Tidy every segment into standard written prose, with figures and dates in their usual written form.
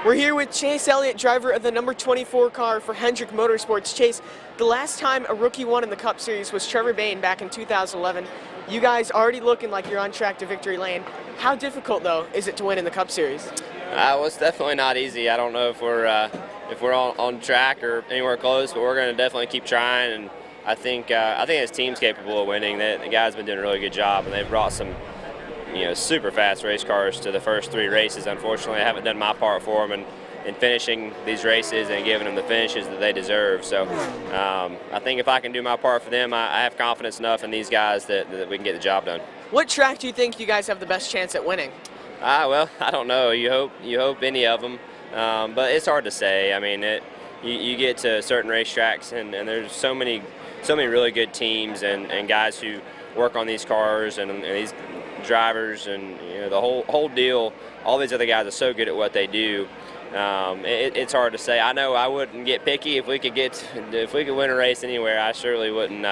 We're here with Chase Elliott, driver of the number 24 car for Hendrick Motorsports. Chase, the last time a rookie won in the Cup Series was Trevor Bayne back in 2011. You guys already looking like you're on track to victory lane. How difficult, though, is it to win in the Cup Series? Well, it's definitely not easy. I don't know if we're on track or anywhere close, but we're going to definitely keep trying. And I think this team's capable of winning. The guys have been doing a really good job, and they've brought some super fast race cars to the first 3 races. Unfortunately, I haven't done my part for them in finishing these races and giving them the finishes that they deserve. So I think if I can do my part for them, I have confidence enough in these guys that we can get the job done. What track do you think you guys have the best chance at winning? Well, I don't know. You hope any of them, but it's hard to say. I mean, you get to certain racetracks, and there's so many really good teams and guys who work on these cars and these drivers, and the whole deal. All these other guys are so good at what they do. It's hard to say. I know I wouldn't get picky if we could win a race anywhere. I surely wouldn't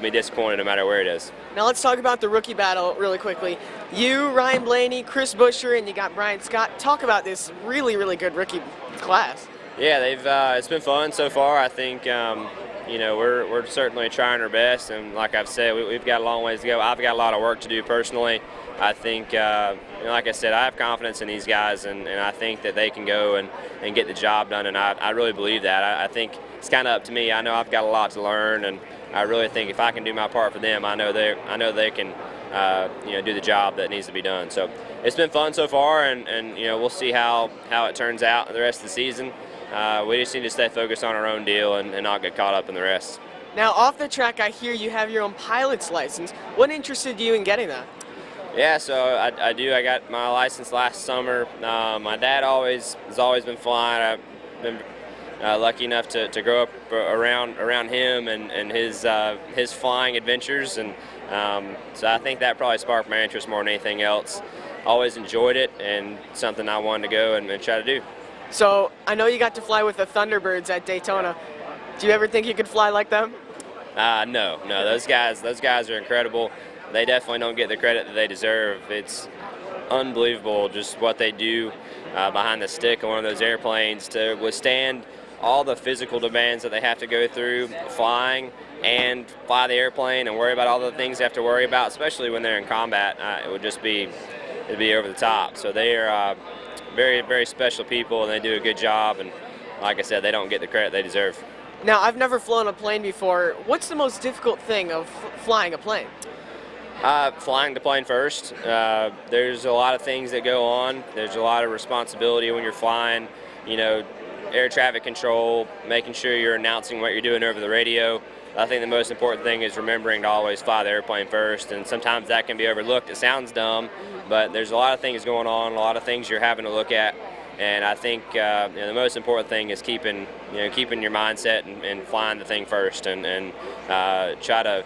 be disappointed no matter where it is. Now let's talk about the rookie battle really quickly. You, Ryan Blaney, Chris Buescher, and you got Brian Scott. Talk about this really good rookie class. Yeah, it's been fun so far. I think we're certainly trying our best, and like I've said, we've got a long ways to go. I've got a lot of work to do personally. I think, like I said, I have confidence in these guys, and I think that they can go and get the job done, and I really believe that. I think it's kind of up to me. I know I've got a lot to learn, and I really think if I can do my part for them, I know they can do the job that needs to be done. So it's been fun so far, and we'll see how it turns out the rest of the season. We just need to stay focused on our own deal and not get caught up in the rest. Now, off the track, I hear you have your own pilot's license. What interested you in getting that? Yeah, so I do. I got my license last summer. My dad has always been flying. I've been lucky enough to grow up around him and his flying adventures, and so I think that probably sparked my interest more than anything else. Always enjoyed it, and something I wanted to go and try to do. So I know you got to fly with the Thunderbirds at Daytona. Do you ever think you could fly like them? No. Those guys are incredible. They definitely don't get the credit that they deserve. It's unbelievable just what they do behind the stick of one of those airplanes to withstand all the physical demands that they have to go through flying and fly the airplane and worry about all the things they have to worry about, especially when they're in combat. It'd be over the top. So they are very special people, and they do a good job, and like I said, they don't get the credit they deserve. Now, I've never flown a plane before. What's the most difficult thing of flying a plane? Flying the plane first. There's a lot of things that go on. There's a lot of responsibility when you're flying, air traffic control, making sure you're announcing what you're doing over the radio. I think the most important thing is remembering to always fly the airplane first, and sometimes that can be overlooked. It sounds dumb, but there's a lot of things going on, a lot of things you're having to look at, and I think the most important thing is keeping your mindset and flying the thing first, and try to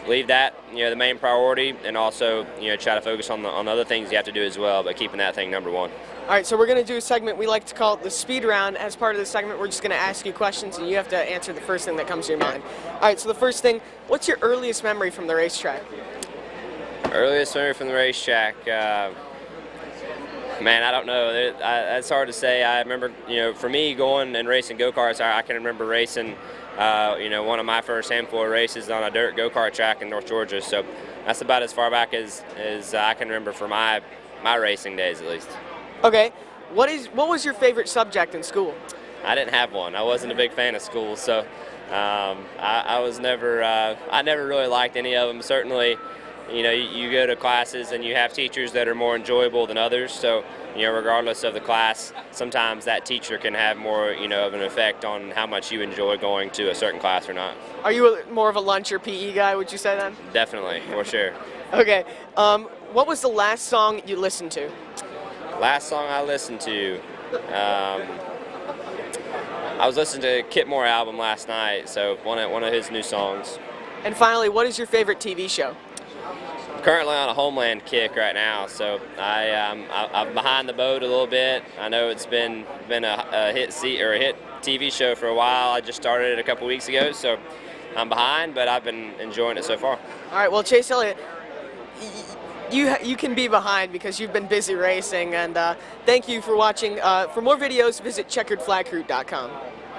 leave that the main priority, and also try to focus on other things you have to do as well, but keeping that thing number one. All right, so we're going to do a segment we like to call the speed round. As part of the segment, we're just going to ask you questions, and you have to answer the first thing that comes to your mind. All right, so the first thing, what's your earliest memory from the racetrack? Earliest memory from the racetrack, man, I don't know. That's hard to say. I remember, for me, going and racing go-karts, I can remember racing, one of my first handful of races on a dirt go-kart track in North Georgia. So that's about as far back as I can remember for my racing days, at least. Okay, what was your favorite subject in school? I didn't have one. I wasn't a big fan of school, so I never really liked any of them. Certainly, you go to classes and you have teachers that are more enjoyable than others. So, regardless of the class, sometimes that teacher can have more, of an effect on how much you enjoy going to a certain class or not. Are you more of a lunch or PE guy, would you say then? Definitely, for sure. Okay, what was the last song you listened to? Last song I listened to, I was listening to Kit Moore album last night, so one of his new songs. And finally, what is your favorite TV show? I'm currently on a Homeland kick right now, so I'm behind the boat a little bit. I know it's been a hit TV show for a while. I just started it a couple weeks ago, so I'm behind, but I've been enjoying it so far. All right, well, Chase Elliott, you can be behind because you've been busy racing. And thank you for watching. For more videos, visit checkeredflagcrew.com.